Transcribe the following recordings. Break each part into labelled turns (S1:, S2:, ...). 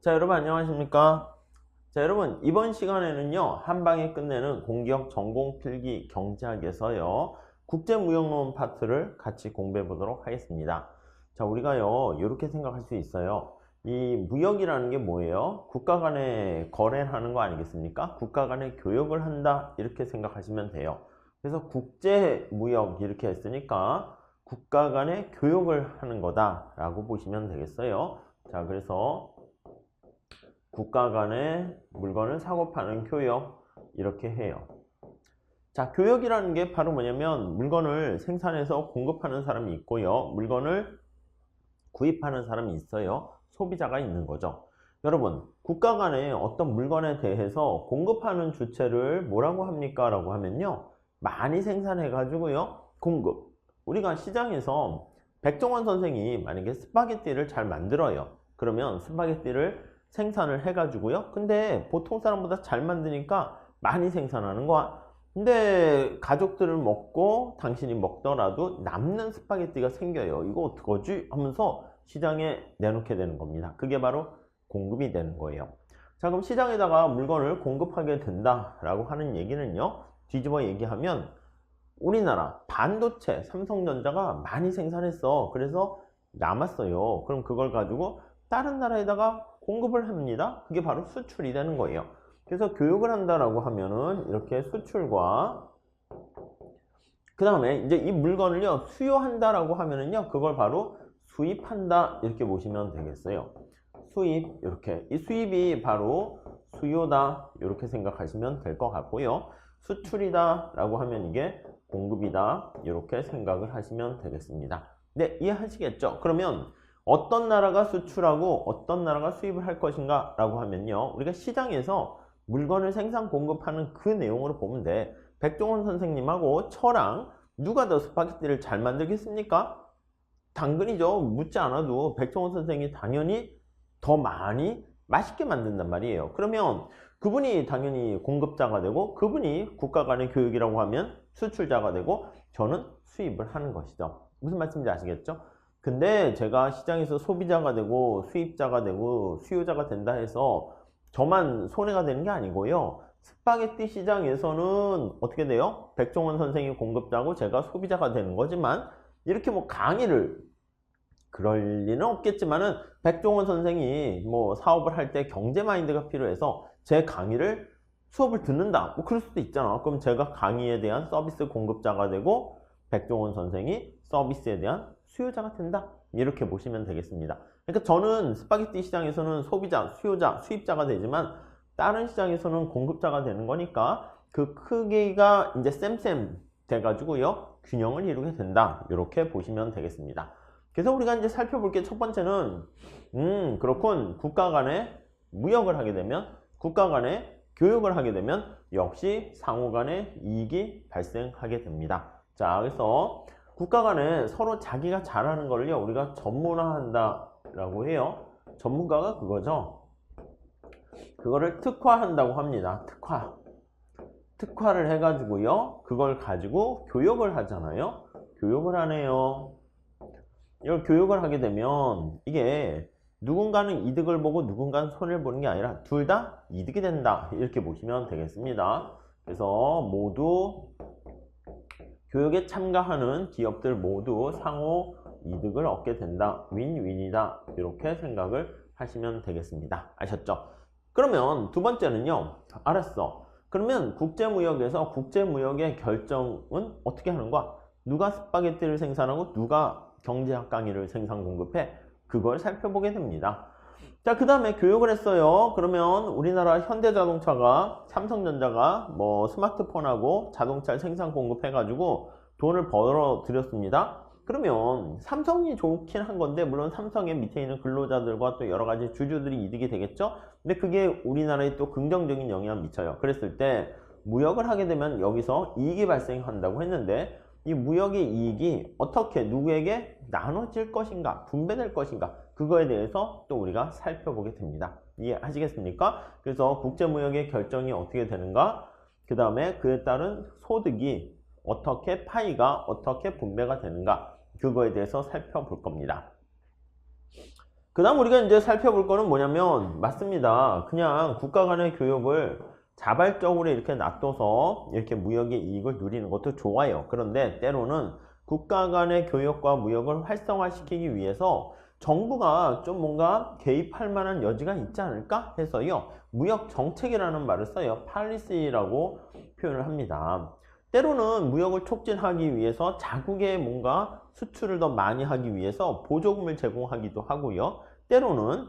S1: 자, 여러분 안녕하십니까? 자, 여러분 이번 시간에는요, 한 방에 끝내는 공기업 전공 필기 경제학에서요, 국제무역론 파트를 같이 공부해 보도록 하겠습니다. 자, 우리가요, 이렇게 생각할 수 있어요. 이 무역이라는 게 뭐예요? 국가 간에 거래를 하는 거 아니겠습니까? 국가 간에 교역을 한다, 이렇게 생각하시면 돼요. 그래서 국제무역 이렇게 했으니까 국가 간에 교역을 하는 거다라고 보시면 되겠어요. 자, 그래서 국가 간의 물건을 사고 파는 교역, 이렇게 해요. 자, 교역이라는 게 바로 뭐냐면 물건을 생산해서 공급하는 사람이 있고요, 물건을 구입하는 사람이 있어요. 소비자가 있는 거죠. 여러분, 국가 간에 어떤 물건에 대해서 공급하는 주체를 뭐라고 합니까? 라고 하면요, 많이 생산해 가지고요, 공급. 우리가 시장에서 백종원 선생이 만약에 스파게티를 잘 만들어요. 그러면 스파게티를 생산을 해 가지고요, 근데 보통 사람보다 잘 만드니까 많이 생산하는 거야. 근데 가족들을 먹고 당신이 먹더라도 남는 스파게티가 생겨요. 이거 어떡하지? 하면서 시장에 내놓게 되는 겁니다. 그게 바로 공급이 되는 거예요. 자, 그럼 시장에다가 물건을 공급하게 된다라고 하는 얘기는요, 뒤집어 얘기하면 우리나라 반도체 삼성전자가 많이 생산했어. 그래서 남았어요. 그럼 그걸 가지고 다른 나라에다가 공급을 합니다. 그게 바로 수출이 되는 거예요. 그래서 교육을 한다라고 하면은 이렇게 수출과 그 다음에 이제 이 물건을요, 수요한다라고 하면은요, 그걸 바로 수입한다, 이렇게 보시면 되겠어요. 수입, 이렇게. 이 수입이 바로 수요다, 이렇게 생각하시면 될 것 같고요. 수출이다 라고 하면 이게 공급이다, 이렇게 생각을 하시면 되겠습니다. 네, 이해하시겠죠? 그러면 어떤 나라가 수출하고 어떤 나라가 수입을 할 것인가 라고 하면요, 우리가 시장에서 물건을 생산 공급하는 그 내용으로 보면 돼. 백종원 선생님하고 저랑 누가 더 스파게티를 잘 만들겠습니까? 당근이죠. 묻지 않아도 백종원 선생이 당연히 더 많이 맛있게 만든단 말이에요. 그러면 그분이 당연히 공급자가 되고, 그분이 국가 간의 교육이라고 하면 수출자가 되고, 저는 수입을 하는 것이죠. 무슨 말씀인지 아시겠죠? 근데 제가 시장에서 소비자가 되고 수입자가 되고 수요자가 된다 해서 저만 손해가 되는 게 아니고요, 스파게티 시장에서는 어떻게 돼요? 백종원 선생이 공급자고 제가 소비자가 되는 거지만, 이렇게 뭐 강의를, 그럴 리는 없겠지만은 백종원 선생이 뭐 사업을 할 때 경제 마인드가 필요해서 제 강의를 수업을 듣는다, 뭐 그럴 수도 있잖아. 그럼 제가 강의에 대한 서비스 공급자가 되고 백종원 선생이 서비스에 대한 수요자가 된다, 이렇게 보시면 되겠습니다. 그러니까 저는 스파게티 시장에서는 소비자, 수요자, 수입자가 되지만 다른 시장에서는 공급자가 되는 거니까 그 크기가 이제 쌤쌤 돼가지고요, 균형을 이루게 된다, 이렇게 보시면 되겠습니다. 그래서 우리가 이제 살펴볼 게 첫 번째는, 그렇군. 국가 간에 무역을 하게 되면, 국가 간에 교육을 하게 되면 역시 상호 간에 이익이 발생하게 됩니다. 자, 그래서 국가 간에 서로 자기가 잘하는 걸요, 우리가 전문화한다라고 해요. 전문가가 그거죠. 그거를 특화한다고 합니다. 특화를 해가지고요, 그걸 가지고 교육을 하잖아요. 교육을 하네요. 이걸 교육을 하게 되면 이게 누군가는 이득을 보고 누군가는 손해를 보는 게 아니라 둘 다 이득이 된다, 이렇게 보시면 되겠습니다. 그래서 모두 교육에 참가하는 기업들 모두 상호 이득을 얻게 된다, 윈윈이다, 이렇게 생각을 하시면 되겠습니다. 아셨죠? 그러면 두 번째는요, 알았어. 그러면 국제무역에서 국제무역의 결정은 어떻게 하는 거야? 누가 스파게티를 생산하고 누가 경제학 강의를 생산 공급해? 그걸 살펴보게 됩니다. 자, 그 다음에 교육을 했어요. 그러면 우리나라 현대자동차가, 삼성전자가 뭐 스마트폰하고 자동차 생산 공급해가지고 돈을 벌어 들였습니다. 그러면 삼성이 좋긴 한 건데, 물론 삼성의 밑에 있는 근로자들과 또 여러 가지 주주들이 이득이 되겠죠? 근데 그게 우리나라에 또 긍정적인 영향을 미쳐요. 그랬을 때 무역을 하게 되면 여기서 이익이 발생한다고 했는데, 이 무역의 이익이 어떻게 누구에게 나눠질 것인가, 분배될 것인가, 그거에 대해서 또 우리가 살펴보게 됩니다. 이해하시겠습니까? 그래서 국제무역의 결정이 어떻게 되는가, 그 다음에 그에 따른 소득이 어떻게, 파이가 어떻게 분배가 되는가, 그거에 대해서 살펴볼 겁니다. 그 다음 우리가 이제 살펴볼 거는 뭐냐면, 맞습니다. 그냥 국가 간의 교역을 자발적으로 이렇게 놔둬서 이렇게 무역의 이익을 누리는 것도 좋아요. 그런데 때로는 국가 간의 교역과 무역을 활성화시키기 위해서 정부가 좀 뭔가 개입할 만한 여지가 있지 않을까 해서요. 무역 정책이라는 말을 써요. policy라고 표현을 합니다. 때로는 무역을 촉진하기 위해서 자국의 뭔가 수출을 더 많이 하기 위해서 보조금을 제공하기도 하고요. 때로는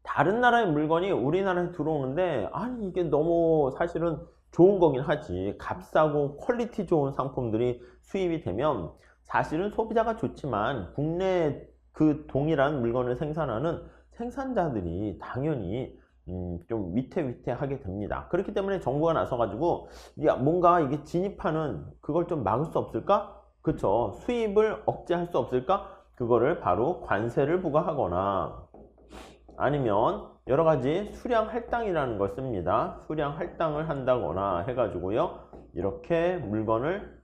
S1: 다른 나라의 물건이 우리나라에 들어오는데 아니 이게 너무 사실은 좋은 거긴 하지. 값싸고 퀄리티 좋은 상품들이 수입이 되면 사실은 소비자가 좋지만 국내 그 동일한 물건을 생산하는 생산자들이 당연히 좀 위태위태하게 됩니다. 그렇기 때문에 정부가 나서가지고 야 뭔가 이게 진입하는 그걸 좀 막을 수 없을까? 그쵸. 수입을 억제할 수 없을까? 그거를 바로 관세를 부과하거나 아니면 여러 가지 수량 할당이라는 걸 씁니다. 수량 할당을 한다거나 해가지고요. 이렇게 물건을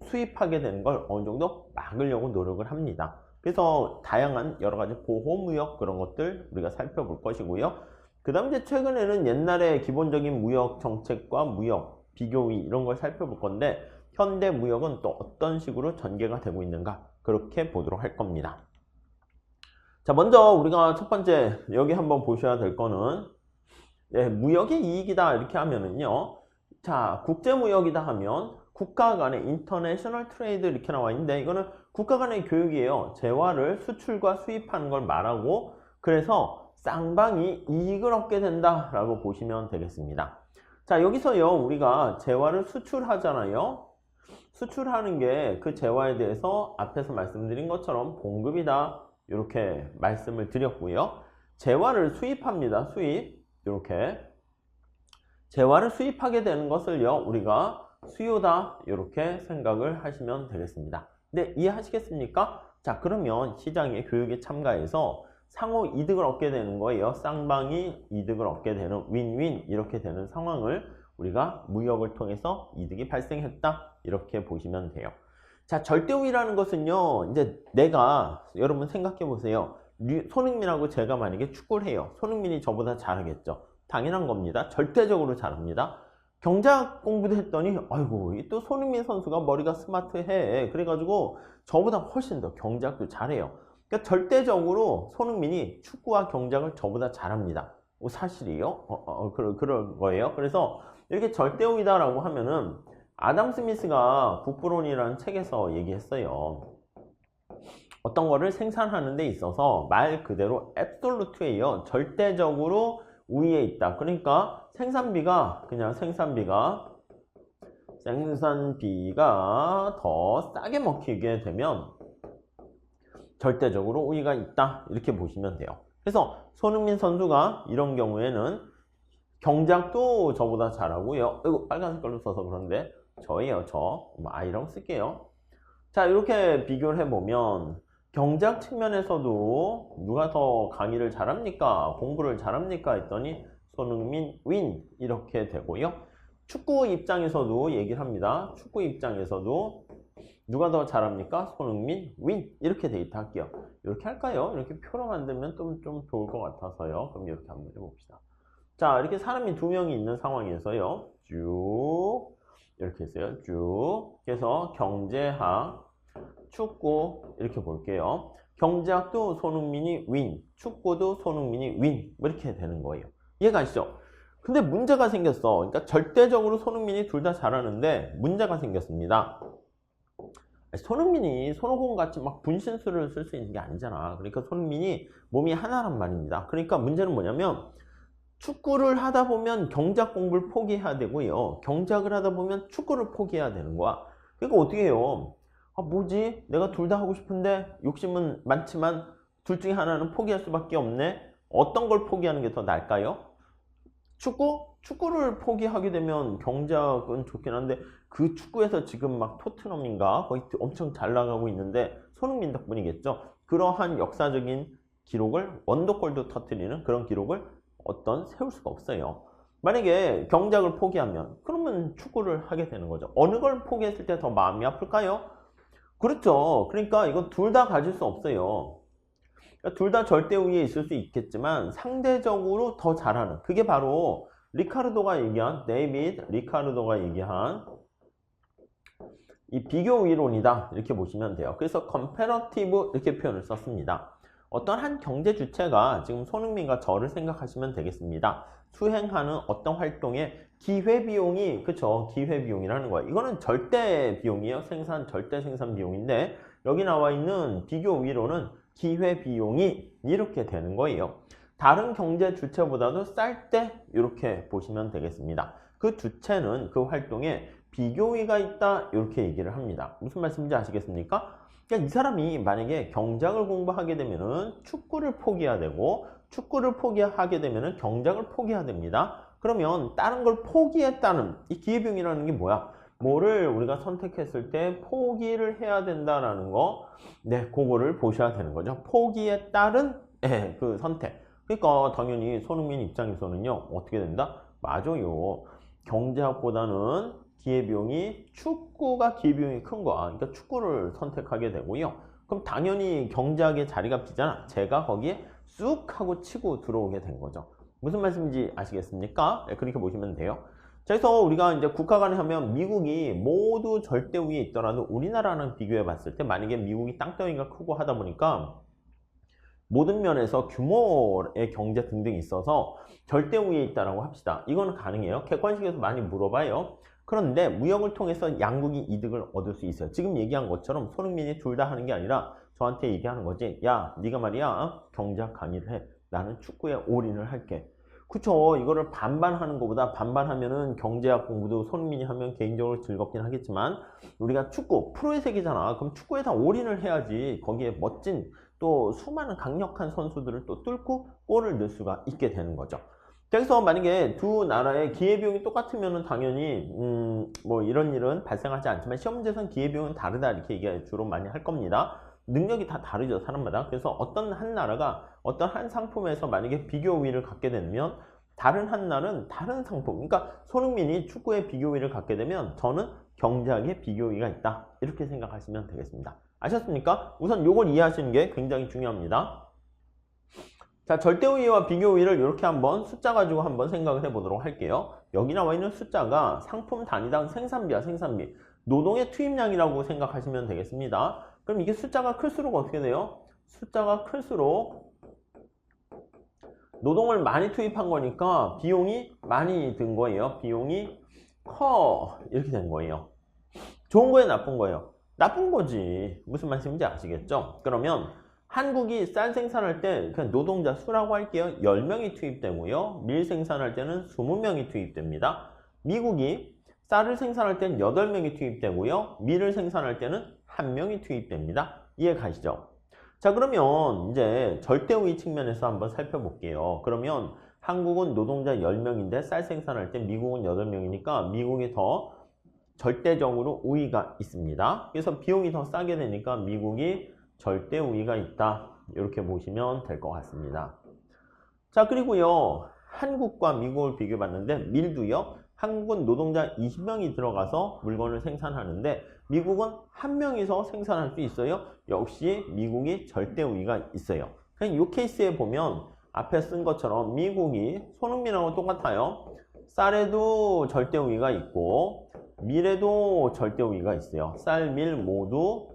S1: 수입하게 되는 걸 어느 정도 막으려고 노력을 합니다. 그래서 다양한 여러 가지 보호무역 그런 것들 우리가 살펴볼 것이고요. 그 다음 이제 최근에는 옛날에 기본적인 무역 정책과 무역 비교위 이런 걸 살펴볼 건데 현대 무역은 또 어떤 식으로 전개가 되고 있는가 그렇게 보도록 할 겁니다. 자, 먼저 우리가 첫 번째 여기 한번 보셔야 될 거는 무역의 이익이다 이렇게 하면은요. 자, 국제무역이다 하면 국가 간의 인터내셔널 트레이드 이렇게 나와 있는데 이거는 국가 간의 교육이에요. 재화를 수출과 수입하는 걸 말하고 그래서 쌍방이 이익을 얻게 된다라고 보시면 되겠습니다. 자, 여기서요 우리가 재화를 수출하잖아요. 수출하는 게 그 재화에 대해서 앞에서 말씀드린 것처럼 봉급이다 이렇게 말씀을 드렸고요. 재화를 수입합니다. 수입 이렇게 재화를 수입하게 되는 것을요 우리가 수요다 이렇게 생각을 하시면 되겠습니다. 네, 이해하시겠습니까? 자, 그러면 시장의 교육에 참가해서 상호 이득을 얻게 되는 거예요. 쌍방이 이득을 얻게 되는 윈윈 이렇게 되는 상황을 우리가 무역을 통해서 이득이 발생했다 이렇게 보시면 돼요. 자, 절대우위라는 것은요 이제 내가 여러분 생각해 보세요. 손흥민하고 제가 만약에 축구를 해요. 손흥민이 저보다 잘하겠죠. 당연한 겁니다. 절대적으로 잘합니다. 경제학 공부도 했더니 아이고 또 손흥민 선수가 머리가 스마트해. 그래가지고 저보다 훨씬 더 경제학도 잘해요. 그러니까 절대적으로 손흥민이 축구와 경제학을 저보다 잘합니다. 사실이요? 그럴 거예요. 그래서 이렇게 절대우위다라고 하면은 아담 스미스가 국부론이라는 책에서 얘기했어요. 어떤 거를 생산하는 데 있어서 말 그대로 앱솔루트예요. 절대적으로 우위에 있다. 그러니까 생산비가 더 싸게 먹히게 되면 절대적으로 우위가 있다. 이렇게 보시면 돼요. 그래서 손흥민 선수가 이런 경우에는 경작도 저보다 잘하고요. 이거 빨간 색깔로 써서 그런데 저예요. 저 I라고 쓸게요. 자, 이렇게 비교를 해보면 경작 측면에서도 누가 더 강의를 잘합니까? 공부를 잘합니까? 했더니 손흥민 윈 이렇게 되고요. 축구 입장에서도 얘기를 합니다. 축구 입장에서도 누가 더 잘합니까? 손흥민 윈 이렇게 데이터 할게요. 이렇게 할까요? 이렇게 표로 만들면 좀 좋을 것 같아서요. 그럼 이렇게 한번 해봅시다. 자, 이렇게 사람이 2명이 있는 상황에서요. 쭉 이렇게 했어요. 쭉 그래서 경제학 축구 이렇게 볼게요. 경제학도 손흥민이 윈, 축구도 손흥민이 윈 이렇게 되는 거예요. 이해가 가시죠? 근데 문제가 생겼어. 그러니까 절대적으로 손흥민이 둘 다 잘하는데 문제가 생겼습니다. 손흥민이 손오공 같이 막 분신술을 쓸 수 있는 게 아니잖아. 그러니까 손흥민이 몸이 하나란 말입니다. 그러니까 문제는 뭐냐면 축구를 하다 보면 경작 공부를 포기해야 되고요. 경작을 하다 보면 축구를 포기해야 되는 거야. 그러니까 어떻게 해요? 아, 뭐지? 내가 둘 다 하고 싶은데 욕심은 많지만 둘 중에 하나는 포기할 수밖에 없네. 어떤 걸 포기하는 게 더 나을까요? 축구? 축구를 포기하게 되면 경작은 좋긴 한데 그 축구에서 지금 막 토트넘인가 거의 엄청 잘 나가고 있는데 손흥민 덕분이겠죠. 그러한 역사적인 기록을 원더골도 터뜨리는 그런 기록을 세울 수가 없어요. 만약에 경작을 포기하면 그러면 축구를 하게 되는 거죠. 어느 걸 포기했을 때 더 마음이 아플까요? 그렇죠. 그러니까 이거 둘 다 가질 수 없어요. 그러니까 둘 다 절대 우위에 있을 수 있겠지만 상대적으로 더 잘하는, 그게 바로 데이비드 리카르도가 얘기한 이 비교 우위론이다, 이렇게 보시면 돼요. 그래서 컴패러티브 이렇게 표현을 썼습니다. 어떤 한 경제 주체가, 지금 손흥민과 저를 생각하시면 되겠습니다. 수행하는 어떤 활동의 기회비용이, 그쵸, 기회비용이라는 거예요. 이거는 절대 비용이에요. 절대 생산 비용인데, 여기 나와 있는 비교 우위론은 기회비용이 이렇게 되는 거예요. 다른 경제 주체보다도 쌀 때 이렇게 보시면 되겠습니다. 그 주체는 그 활동에 비교위가 있다, 이렇게 얘기를 합니다. 무슨 말씀인지 아시겠습니까? 그러니까 이 사람이 만약에 경작을 공부하게 되면은 축구를 포기해야 되고, 축구를 포기하게 되면은 경작을 포기해야 됩니다. 그러면 다른 걸 포기했다는 이 기회비용이라는 게 뭐야? 뭐를 우리가 선택했을 때 포기를 해야 된다라는 거, 네, 그거를 보셔야 되는 거죠. 포기에 따른 그 선택. 그러니까 당연히 손흥민 입장에서는요, 어떻게 된다? 맞아요. 경제학보다는 기회비용이, 축구가 기회비용이 큰 거야. 그러니까 축구를 선택하게 되고요. 그럼 당연히 경제학의 자리가 비잖아. 제가 거기에 쑥 하고 치고 들어오게 된 거죠. 무슨 말씀인지 아시겠습니까? 네, 그렇게 보시면 돼요. 자, 그래서 우리가 이제 국가 간에 하면 미국이 모두 절대 우위에 있더라도 우리나라랑 비교해 봤을 때 만약에 미국이 땅덩이가 크고 하다 보니까 모든 면에서 규모의 경제 등등이 있어서 절대 우위에 있다라고 합시다. 이거는 가능해요. 객관식에서 많이 물어봐요. 그런데 무역을 통해서 양국이 이득을 얻을 수 있어요. 지금 얘기한 것처럼 손흥민이 둘 다 하는 게 아니라 저한테 얘기하는 거지. 야, 네가 말이야, 경제학 강의를 해. 나는 축구에 올인을 할게. 그쵸. 이거를 반반 하는 것보다, 반반하면은 경제학 공부도 손흥민이 하면 개인적으로 즐겁긴 하겠지만, 우리가 축구, 프로의 세계잖아. 그럼 축구에 다 올인을 해야지 거기에 멋진 또 수많은 강력한 선수들을 또 뚫고 골을 넣을 수가 있게 되는 거죠. 그래서 만약에 두 나라의 기회비용이 똑같으면 당연히 뭐 이런 일은 발생하지 않지만, 시험 문제에서는 기회비용은 다르다 이렇게 주로 많이 할 겁니다. 능력이 다 다르죠, 사람마다. 그래서 어떤 한 나라가 어떤 한 상품에서 만약에 비교 우위를 갖게 되면 다른 한 나라는 다른 상품, 그러니까 손흥민이 축구에 비교 우위를 갖게 되면 저는 경제학에 비교 우위가 있다, 이렇게 생각하시면 되겠습니다. 아셨습니까? 우선 이걸 이해하시는 게 굉장히 중요합니다. 자, 절대 우위와 비교 우위를 이렇게 한번 숫자 가지고 한번 생각을 해보도록 할게요. 여기 나와 있는 숫자가 상품 단위당 생산비야, 생산비. 노동의 투입량이라고 생각하시면 되겠습니다. 그럼 이게 숫자가 클수록 어떻게 돼요? 숫자가 클수록 노동을 많이 투입한 거니까 비용이 많이 든 거예요. 비용이 커, 이렇게 된 거예요. 좋은 거예요, 나쁜 거예요? 나쁜 거지. 무슨 말씀인지 아시겠죠? 그러면 한국이 쌀 생산할 때 그냥 노동자 수라고 할게요. 10명이 투입되고요. 밀 생산할 때는 20명이 투입됩니다. 미국이 쌀을 생산할 때는 8명이 투입되고요. 밀을 생산할 때는 1명이 투입됩니다. 이해 가시죠? 자, 그러면 이제 절대 우위 측면에서 한번 살펴볼게요. 그러면 한국은 노동자 10명인데 쌀 생산할 때 미국은 8명이니까 미국이 더 절대적으로 우위가 있습니다. 그래서 비용이 더 싸게 되니까 미국이 절대 우위가 있다, 이렇게 보시면 될 것 같습니다. 자, 그리고요, 한국과 미국을 비교해 봤는데 밀도요, 한국은 노동자 20명이 들어가서 물건을 생산하는데 미국은 1명이서 생산할 수 있어요. 역시 미국이 절대 우위가 있어요. 그냥 이 케이스에 보면 앞에 쓴 것처럼 미국이 손흥민하고 똑같아요. 쌀에도 절대 우위가 있고 밀에도 절대 우위가 있어요. 쌀, 밀 모두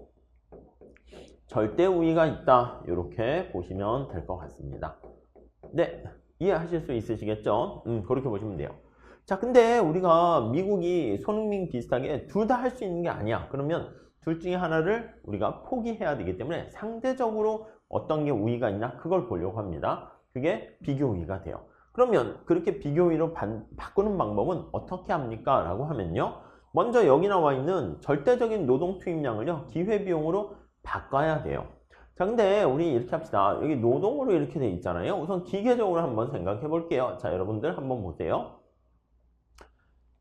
S1: 절대 우위가 있다, 이렇게 보시면 될 것 같습니다. 네, 이해하실 수 있으시겠죠? 그렇게 보시면 돼요. 자, 근데 우리가 미국이 손흥민 비슷하게 둘 다 할 수 있는 게 아니야. 그러면 둘 중에 하나를 우리가 포기해야 되기 때문에 상대적으로 어떤 게 우위가 있나, 그걸 보려고 합니다. 그게 비교 우위가 돼요. 그러면 그렇게 비교 우위로 바꾸는 방법은 어떻게 합니까? 라고 하면요, 먼저 여기 나와 있는 절대적인 노동 투입량을요, 기회비용으로 바꿔야 돼요. 자, 근데 우리 이렇게 합시다. 여기 노동으로 이렇게 돼 있잖아요. 우선 기계적으로 한번 생각해 볼게요. 자, 여러분들 한번 보세요.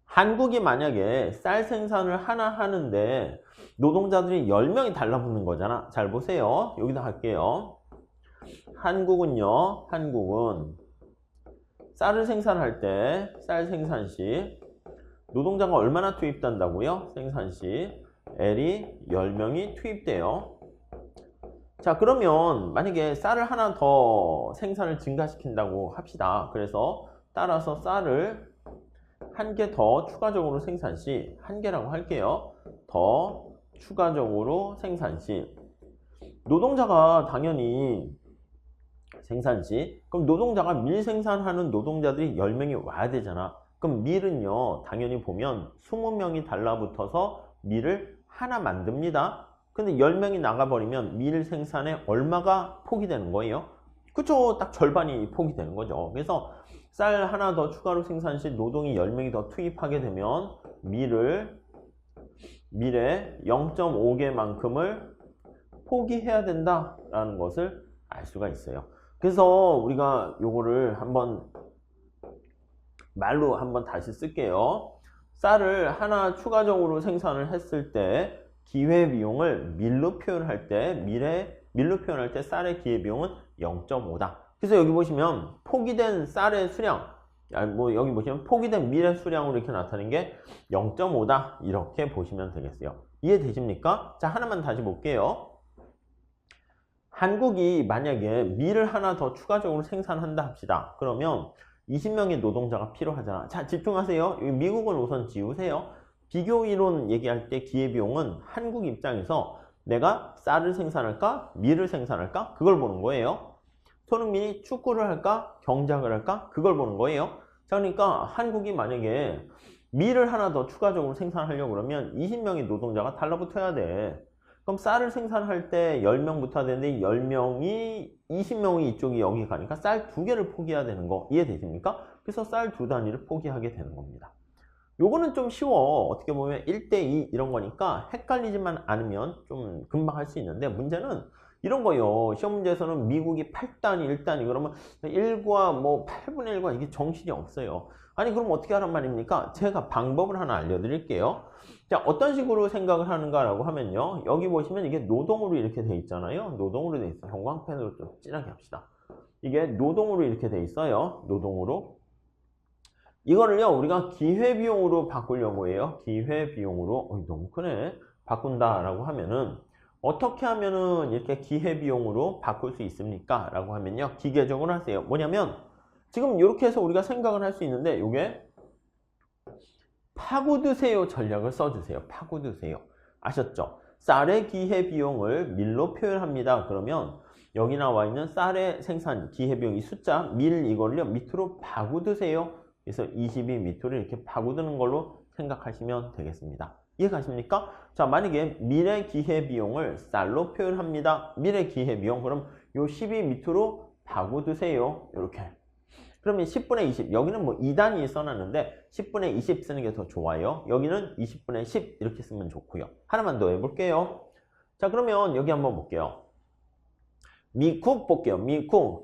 S1: 한국이 만약에 쌀 생산을 하나 하는데 노동자들이 10명이 달라붙는 거잖아. 잘 보세요. 여기다 할게요. 한국은 쌀을 생산할 때 쌀 생산 시 노동자가 얼마나 투입된다고요? 생산 시 L이 10명이 투입돼요. 자, 그러면 만약에 쌀을 하나 더 생산을 증가시킨다고 합시다. 그래서 따라서 쌀을 한 개 더 추가적으로 생산 시, 한 개라고 할게요. 더 추가적으로 생산 시, 노동자가 당연히 생산 시, 그럼 노동자가 밀 생산하는 노동자들이 10명이 와야 되잖아. 그럼 밀은요, 당연히 보면 20명이 달라붙어서 밀을 하나 만듭니다. 근데 10명이 나가버리면 밀 생산에 얼마가 포기되는 거예요? 그쵸? 딱 절반이 포기되는 거죠. 그래서 쌀 하나 더 추가로 생산 시 노동이 10명이 더 투입하게 되면 밀에 0.5개만큼을 포기해야 된다라는 것을 알 수가 있어요. 그래서 우리가 요거를 한번 말로 한번 다시 쓸게요. 쌀을 하나 추가적으로 생산을 했을 때 기회비용을 밀로 표현할 때 밀로 표현할 때 쌀의 기회비용은 0.5다. 그래서 여기 보시면 포기된 쌀의 수량, 여기 보시면 포기된 밀의 수량으로 이렇게 나타낸 게 0.5다. 이렇게 보시면 되겠어요. 이해되십니까? 자, 하나만 다시 볼게요. 한국이 만약에 밀을 하나 더 추가적으로 생산한다 합시다. 그러면 20명의 노동자가 필요하잖아. 자, 집중하세요. 미국은 우선 지우세요. 비교 이론 얘기할 때 기회비용은 한국 입장에서 내가 쌀을 생산할까? 밀을 생산할까? 그걸 보는 거예요. 손흥민이 축구를 할까? 경작을 할까? 그걸 보는 거예요. 자, 그러니까 한국이 만약에 밀을 하나 더 추가적으로 생산하려고 그러면 20명의 노동자가 달라붙어야 돼. 그럼 쌀을 생산할 때 10명 붙어야 되는데 20명이 이쪽이 여기 가니까 쌀 2개를 포기해야 되는 거 이해되십니까? 그래서 쌀 2단위를 포기하게 되는 겁니다. 요거는 좀 쉬워. 어떻게 보면 1대2 이런 거니까 헷갈리지만 않으면 좀 금방 할 수 있는데 문제는 이런 거요. 시험 문제에서는 미국이 8단위, 1단위 그러면 1과 뭐 8분의 1과 이게 정신이 없어요. 아니 그럼 어떻게 하란 말입니까? 제가 방법을 하나 알려드릴게요. 자, 어떤 식으로 생각을 하는가라고 하면요. 여기 보시면 이게 노동으로 이렇게 돼 있잖아요. 노동으로 돼 있어요. 형광펜으로 좀 진하게 합시다. 이게 노동으로 이렇게 돼 있어요. 노동으로. 이거를요, 우리가 기회비용으로 바꾸려고 해요. 기회비용으로. 너무 크네. 바꾼다라고 하면은, 어떻게 하면은 이렇게 기회비용으로 바꿀 수 있습니까? 라고 하면요. 기계적으로 하세요. 뭐냐면, 지금 이렇게 해서 우리가 생각을 할 수 있는데, 요게 파고드세요 전략을 써주세요. 파고드세요. 아셨죠? 쌀의 기회비용을 밀로 표현합니다. 그러면 여기 나와 있는 쌀의 생산 기회비용 이 숫자 밀 이걸요 밑으로 파고드세요. 그래서 22 밑으로 이렇게 파고드는 걸로 생각하시면 되겠습니다. 이해가십니까? 자, 만약에 밀의 기회비용을 쌀로 표현합니다. 밀의 기회비용 그럼 요 12 밑으로 파고드세요. 이렇게. 그러면 10분의 20 여기는 뭐 2단위 써놨는데 10분의 20 쓰는 게 더 좋아요. 여기는 20분의 10 이렇게 쓰면 좋고요. 하나만 더 해볼게요. 자, 그러면 여기 한번 볼게요. 미국 볼게요.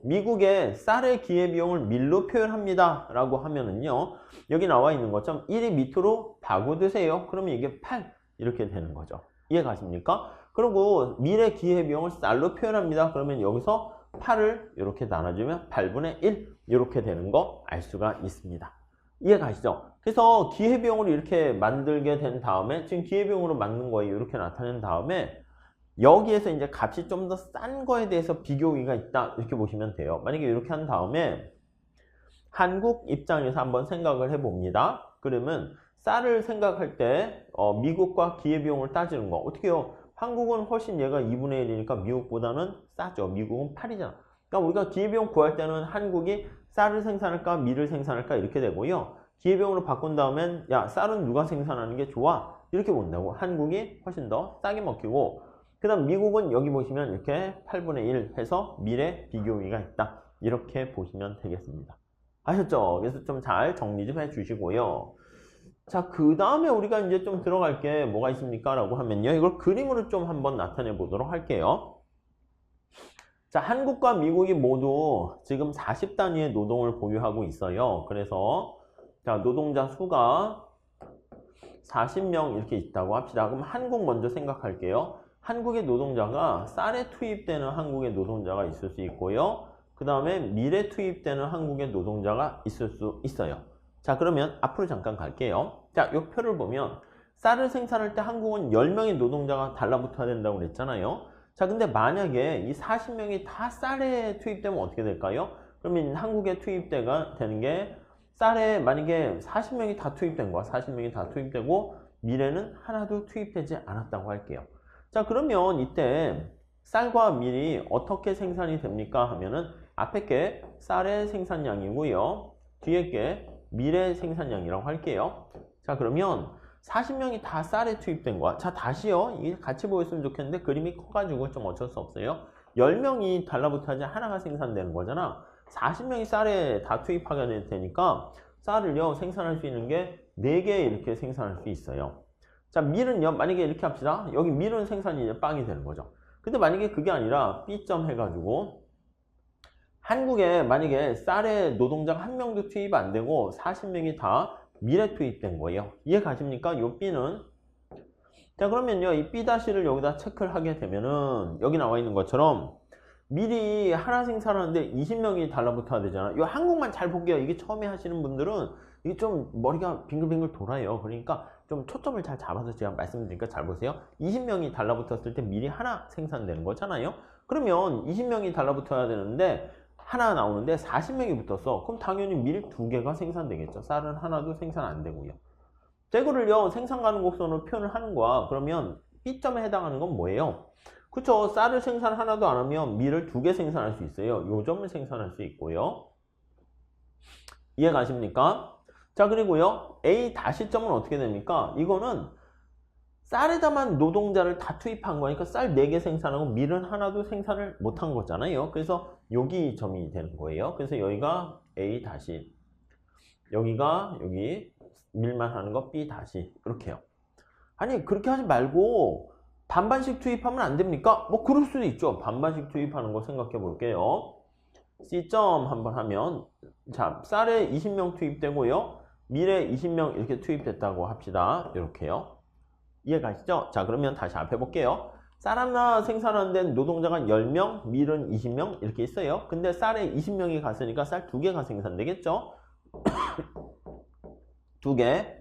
S1: 미국의 쌀의 기회비용을 밀로 표현합니다 라고 하면은요 여기 나와 있는 것처럼 1이 밑으로 파고드세요. 그러면 이게 8 이렇게 되는 거죠. 이해가십니까? 그리고 밀의 기회비용을 쌀로 표현합니다. 그러면 여기서 8을 이렇게 나눠주면 8분의 1 이렇게 되는 거 알 수가 있습니다. 이해가시죠? 그래서 기회비용을 이렇게 만들게 된 다음에 지금 기회비용으로 만든 거예요. 이렇게 나타낸 다음에 여기에서 이제 값이 좀 더 싼 거에 대해서 비교의가 있다 이렇게 보시면 돼요. 만약에 이렇게 한 다음에 한국 입장에서 한번 생각을 해봅니다. 그러면 쌀을 생각할 때 미국과 기회비용을 따지는 거 어떻게 해요? 한국은 훨씬 얘가 2분의 1이니까 미국보다는 싸죠. 미국은 8이잖아. 그러니까 우리가 기회비용 구할 때는 한국이 쌀을 생산할까 밀을 생산할까 이렇게 되고요. 기회비용으로 바꾼 다음엔 야 쌀은 누가 생산하는 게 좋아? 이렇게 본다고. 한국이 훨씬 더 싸게 먹히고 그 다음 미국은 여기 보시면 이렇게 8분의 1 해서 밀의 비교의가 있다. 이렇게 보시면 되겠습니다. 아셨죠? 그래서 좀 잘 정리 좀 해주시고요. 자, 그 다음에 우리가 이제 좀 들어갈 게 뭐가 있습니까? 라고 하면요. 이걸 그림으로 좀 한번 나타내 보도록 할게요. 자, 한국과 미국이 모두 지금 40단위의 노동을 보유하고 있어요. 그래서 자, 노동자 수가 40명 이렇게 있다고 합시다. 그럼 한국 먼저 생각할게요. 한국의 노동자가 쌀에 투입되는 한국의 노동자가 있을 수 있고요. 그 다음에 밀에 투입되는 한국의 노동자가 있을 수 있어요. 자, 그러면 앞으로 잠깐 갈게요. 자, 이 표를 보면 쌀을 생산할 때 한국은 10명의 노동자가 달라붙어야 된다고 그랬잖아요. 자, 근데 만약에 이 40명이 다 쌀에 투입되면 어떻게 될까요? 그러면 한국에 되는 게 쌀에 만약에 40명이 다 투입된 거야. 40명이 다 투입되고 밀에는 하나도 투입되지 않았다고 할게요. 자, 그러면 이때 쌀과 밀이 어떻게 생산이 됩니까? 하면은 앞에 게 쌀의 생산량이고요. 뒤에 게 밀의 생산량이라고 할게요. 자, 그러면 40명이 다 쌀에 투입된 거야. 자, 다시요. 이게 같이 보였으면 좋겠는데 그림이 커가지고 좀 어쩔 수 없어요. 10명이 달라붙어야지 하나가 생산되는 거잖아. 40명이 쌀에 다 투입하게 되니까 쌀을요 생산할 수 있는 게 4개 이렇게 생산할 수 있어요. 자, 밀은요 만약에 이렇게 합시다. 여기 밀은 생산이 이제 빵이 되는 거죠. 근데 만약에 그게 아니라 B점 해가지고 한국에 만약에 쌀에 노동자가 1명도 투입 안 되고 40명이 다 밀에 투입된 거예요. 이해 가십니까? 요 B는. 자, 그러면요 이 B-를 여기다 체크를 하게 되면은 여기 나와 있는 것처럼 밀이 하나 생산하는데 20명이 달라붙어야 되잖아. 요 한국만 잘 볼게요. 이게 처음에 하시는 분들은 이게 좀 머리가 빙글빙글 돌아요. 그러니까 좀 초점을 잘 잡아서 제가 말씀드리니까 잘 보세요. 20명이 달라붙었을 때 밀이 하나 생산되는 거잖아요. 그러면 20명이 달라붙어야 되는데 하나 나오는데 40명이 붙었어. 그럼 당연히 밀 2개가 생산되겠죠. 쌀은 하나도 생산 안 되고요. 이거를요 생산 가능 곡선으로 표현을 하는 거야. 그러면 B점에 해당하는 건 뭐예요? 그쵸. 쌀을 생산 하나도 안 하면 밀을 2개 생산할 수 있어요. 요 점을 생산할 수 있고요. 이해 가십니까? 자, 그리고요 A 다시점은 어떻게 됩니까? 이거는 쌀에다만 노동자를 다 투입한 거니까 쌀 4개 생산하고 밀은 하나도 생산을 못한 거잖아요. 그래서 여기 점이 되는 거예요. 그래서 여기가 A 다시, 여기가 여기 밀만 하는 거 B 다시 이렇게요. 아니 그렇게 하지 말고 반반씩 투입하면 안 됩니까? 뭐 그럴 수도 있죠. 반반씩 투입하는 거 생각해 볼게요. C점 한번 하면 자, 쌀에 20명 투입되고요. 밀에 20명 이렇게 투입됐다고 합시다. 이렇게요. 이해 가시죠? 자, 그러면 다시 앞에 볼게요. 쌀 하나 생산하는 데는 노동자가 10명, 밀은 20명 이렇게 있어요. 근데 쌀에 20명이 갔으니까 쌀 2개가 생산되겠죠? 2개.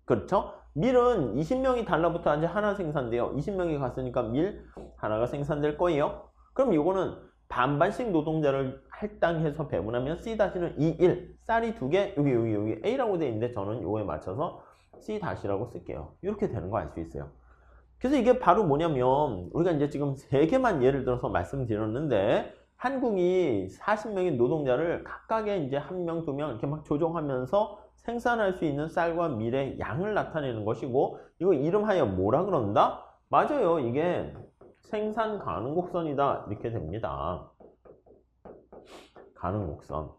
S1: 그렇죠? 밀은 20명이 달라붙어야지 하나 생산돼요. 20명이 갔으니까 밀 하나가 생산될 거예요. 그럼 이거는 반반씩 노동자를 할당해서 배분하면 C-는 2, 1. 쌀이 2개, 여기 A라고 돼 있는데 저는 요거에 맞춰서 C-라고 쓸게요. 이렇게 되는 거 알 수 있어요. 그래서 이게 바로 뭐냐면 우리가 이제 지금 3개만 예를 들어서 말씀드렸는데 한국이 40명의 노동자를 각각의 이제 1명, 2명 이렇게 막 조정하면서 생산할 수 있는 쌀과 밀의 양을 나타내는 것이고 이거 이름하여 뭐라 그런다? 맞아요. 이게 생산 가능 곡선이다. 이렇게 됩니다. 가능 곡선.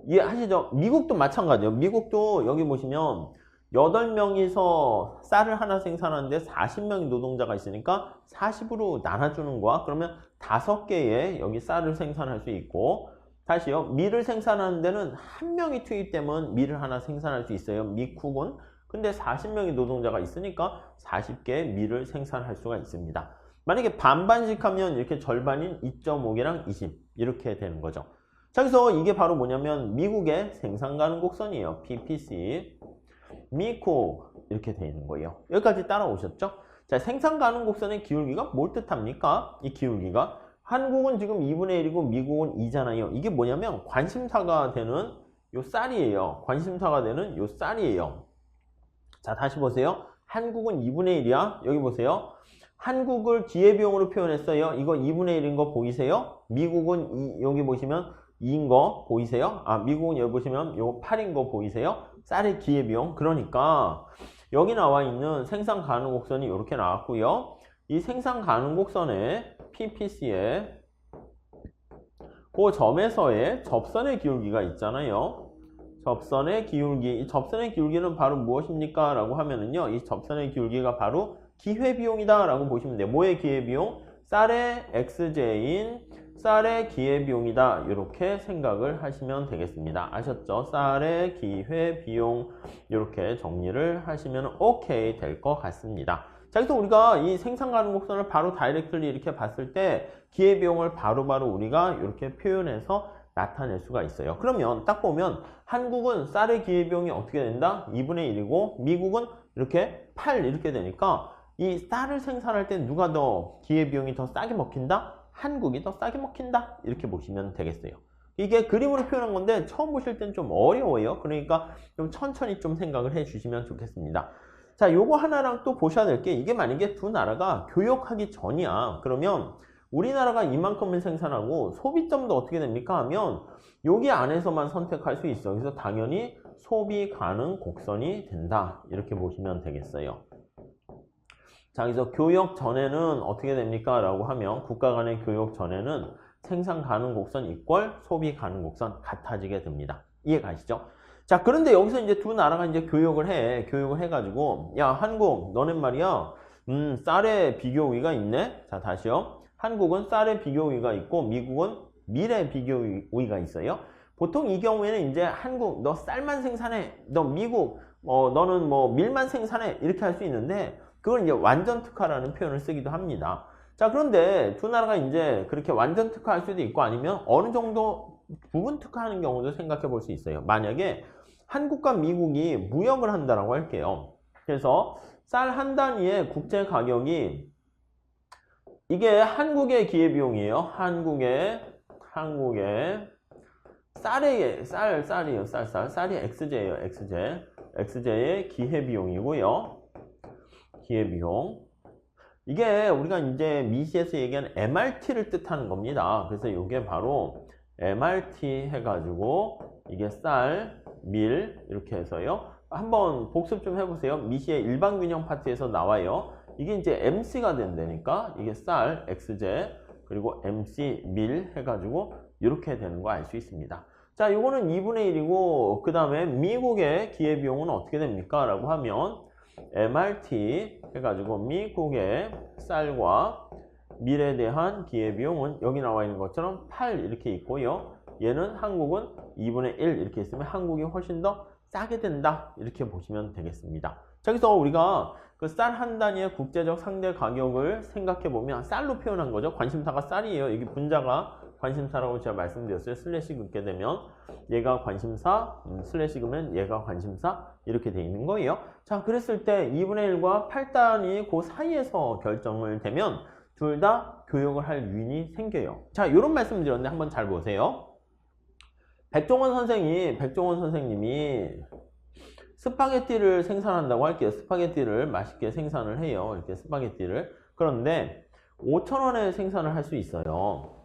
S1: 이해하시죠? 미국도 마찬가지예요. 미국도 여기 보시면 8명이서 쌀을 하나 생산하는데 40명의 노동자가 있으니까 40으로 나눠주는 거야. 그러면 5개의 여기 쌀을 생산할 수 있고 다시요. 밀을 생산하는 데는 1명이 투입되면 밀을 하나 생산할 수 있어요. 미국은. 근데 40명의 노동자가 있으니까 40개의 밀을 생산할 수가 있습니다. 만약에 반반씩 하면 이렇게 절반인 2.5개랑 20 이렇게 되는 거죠. 자, 그래서 이게 바로 뭐냐면 미국의 생산 가능 곡선이에요. PPC. 미국 이렇게 되어 있는 거예요. 여기까지 따라오셨죠? 자, 생산 가능 곡선의 기울기가 뭘 뜻합니까? 이 기울기가 한국은 지금 2분의 1이고 미국은 2잖아요. 이게 뭐냐면 관심사가 되는 요 쌀이에요. 관심사가 되는 요 쌀이에요. 자, 다시 보세요. 한국은 2분의 1이야. 여기 보세요. 한국을 기회비용으로 표현했어요. 이거 2분의 1인 거 보이세요? 미국은 여기 보시면 2인 거 보이세요? 아, 미국은 여기 보시면 요거 8인 거 보이세요? 쌀의 기회비용. 그러니까 여기 나와 있는 생산 가능 곡선이 이렇게 나왔고요. 이 생산 가능 곡선에 PPC에 그 점에서의 접선의 기울기가 있잖아요. 접선의 기울기. 이 접선의 기울기는 바로 무엇입니까? 라고 하면은요. 이 접선의 기울기가 바로 기회비용이다 라고 보시면 돼요. 뭐의 기회비용? 쌀의 XJ인 쌀의 기회비용이다. 이렇게 생각을 하시면 되겠습니다. 아셨죠? 쌀의 기회비용 이렇게 정리를 하시면 오케이 될 것 같습니다. 자, 그래서 우리가 이 생산 가능 곡선을 바로 다이렉트리 이렇게 봤을 때 기회비용을 바로바로 우리가 이렇게 표현해서 나타낼 수가 있어요. 그러면 딱 보면 한국은 쌀의 기회비용이 어떻게 된다? 2분의 1이고 미국은 이렇게 8 이렇게 되니까 이 쌀을 생산할 때 누가 더 기회비용이 더 싸게 먹힌다? 한국이 더 싸게 먹힌다? 이렇게 보시면 되겠어요. 이게 그림으로 표현한 건데 처음 보실 땐 좀 어려워요. 그러니까 좀 천천히 좀 생각을 해 주시면 좋겠습니다. 자, 요거 하나랑 또 보셔야 될 게, 이게 만약에 두 나라가 교역하기 전이야. 그러면 우리나라가 이만큼을 생산하고 소비점도 어떻게 됩니까? 하면 여기 안에서만 선택할 수 있어. 그래서 당연히 소비 가능 곡선이 된다. 이렇게 보시면 되겠어요. 자, 그래서 교역 전에는 어떻게 됩니까? 라고 하면 국가 간의 교역 전에는 생산 가능 곡선 이퀄 소비 가능 곡선 같아지게 됩니다. 이해 가시죠? 자, 그런데 여기서 이제 두 나라가 이제 교역을 해가지고, 야, 한국, 너넨 말이야, 쌀의 비교 우위가 있네? 자, 다시요. 한국은 쌀의 비교 우위가 있고, 미국은 밀의 비교 우위가 있어요. 보통 이 경우에는 이제 한국, 너 쌀만 생산해. 너 미국, 너는 뭐 밀만 생산해. 이렇게 할 수 있는데, 그걸 이제 완전 특화라는 표현을 쓰기도 합니다. 자, 그런데 두 나라가 이제 그렇게 완전 특화할 수도 있고 아니면 어느 정도 부분 특화하는 경우도 생각해 볼 수 있어요. 만약에 한국과 미국이 무역을 한다라고 할게요. 그래서 쌀 한 단위의 국제 가격이 이게 한국의 기회비용이에요. 한국의 쌀이에요. 쌀이 XJ예요. XJ의 기회비용이고요. 기회비용. 이게 우리가 이제 미시에서 얘기하는 MRT를 뜻하는 겁니다. 그래서 이게 바로 MRT 해가지고 이게 쌀, 밀 이렇게 해서요. 한번 복습 좀 해보세요. 미시의 일반균형 파트에서 나와요. 이게 이제 MC가 된다니까 이게 쌀, XJ 그리고 MC, 밀 해가지고 이렇게 되는 거 알 수 있습니다. 자, 이거는 2분의 1이고 그 다음에 미국의 기회비용은 어떻게 됩니까? 라고 하면 MRT 해가지고 미국의 쌀과 밀에 대한 기회비용은 여기 나와 있는 것처럼 8 이렇게 있고요. 얘는 한국은 2분의 1 이렇게 있으면 한국이 훨씬 더 싸게 된다. 이렇게 보시면 되겠습니다. 자, 그래서 우리가 그 쌀 한 단위의 국제적 상대 가격을 생각해 보면 쌀로 표현한 거죠. 관심사가 쌀이에요. 여기 분자가 관심사라고 제가 말씀드렸어요. 슬래시 긋게 되면 얘가 관심사, 슬래시 긋으면 얘가 관심사 이렇게 돼 있는 거예요. 자, 그랬을 때 2분의 1과 8단이 그 사이에서 결정을 되면 둘 다 교역을 할 유인이 생겨요. 자, 이런 말씀 드렸는데 한번 잘 보세요. 백종원 선생님이 스파게티를 생산한다고 할게요. 스파게티를 맛있게 생산을 해요. 이렇게 스파게티를. 그런데 5,000원에 생산을 할 수 있어요.